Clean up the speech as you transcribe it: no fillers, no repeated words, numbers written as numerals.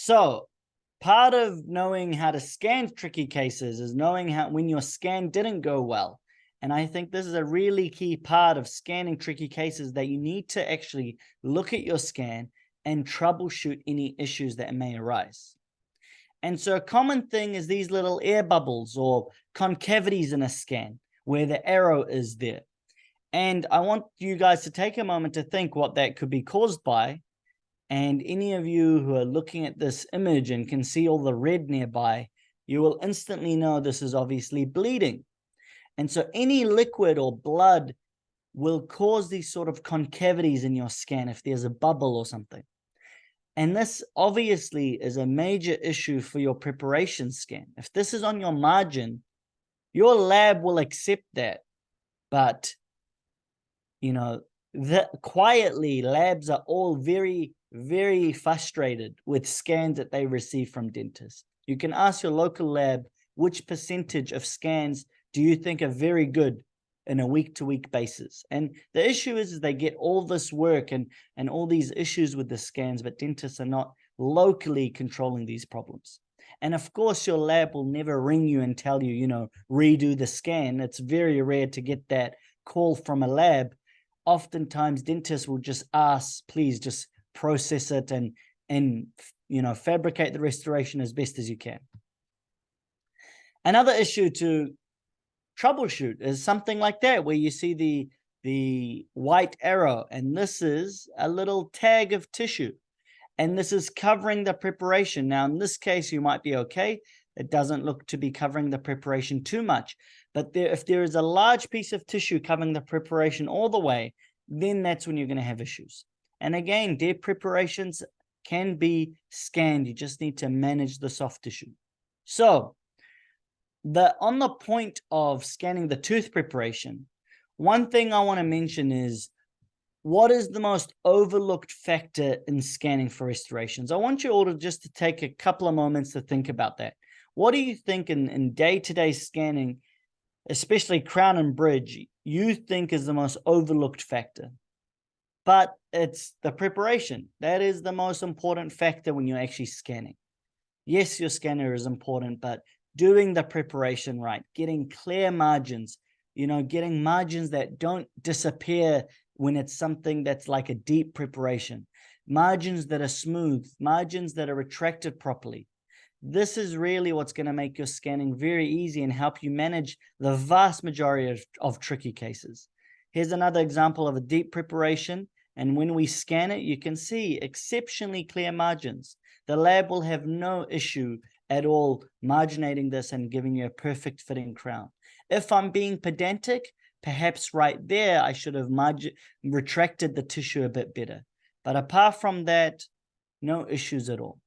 So part of knowing how to scan tricky cases is knowing how when your scan didn't go well. And I think this is a really key part of scanning tricky cases, that you need to actually look at your scan and troubleshoot any issues that may arise. And so a common thing is these little air bubbles or concavities in a scan where the arrow is there. And I want you guys to take a moment to think what that could be caused by. And any of you who are looking at this image and can see all the red nearby, you will instantly know this is obviously bleeding. And so any liquid or blood will cause these sort of concavities in your scan if there's a bubble or something. And this obviously is a major issue for your preparation scan. If this is on your margin, your lab will accept that. But, quietly, labs are all very, very frustrated with scans that they receive from dentists. You can ask your local lab, which percentage of scans do you think are very good in a week-to-week basis? And the issue is they get all this work and all these issues with the scans, but dentists are not locally controlling these problems. And of course, your lab will never ring you and tell you, redo the scan. It's very rare to get that call from a lab. Oftentimes, dentists will just ask, please just process it and fabricate the restoration as best as you can. Another issue to troubleshoot is something like that, where you see the white arrow, and this is a little tag of tissue, and this is covering the preparation. Now, in this case, you might be okay. It doesn't look to be covering the preparation too much. But if there is a large piece of tissue covering the preparation all the way, then that's when you're going to have issues. And again, their preparations can be scanned. You just need to manage the soft tissue. So on the point of scanning the tooth preparation, one thing I want to mention is, what is the most overlooked factor in scanning for restorations? I want you all to just take a couple of moments to think about that. What do you think in day-to-day scanning, especially crown and bridge, you think is the most overlooked factor? But it's the preparation. That is the most important factor when you're actually scanning. Yes, your scanner is important, but doing the preparation right, getting clear margins, getting margins that don't disappear when it's something that's like a deep preparation, margins that are smooth, margins that are retracted properly. This is really what's going to make your scanning very easy and help you manage the vast majority of tricky cases. Here's another example of a deep preparation. And when we scan it, you can see exceptionally clear margins. The lab will have no issue at all marginating this and giving you a perfect fitting crown. If I'm being pedantic, perhaps right there, I should have retracted the tissue a bit better. But apart from that, no issues at all.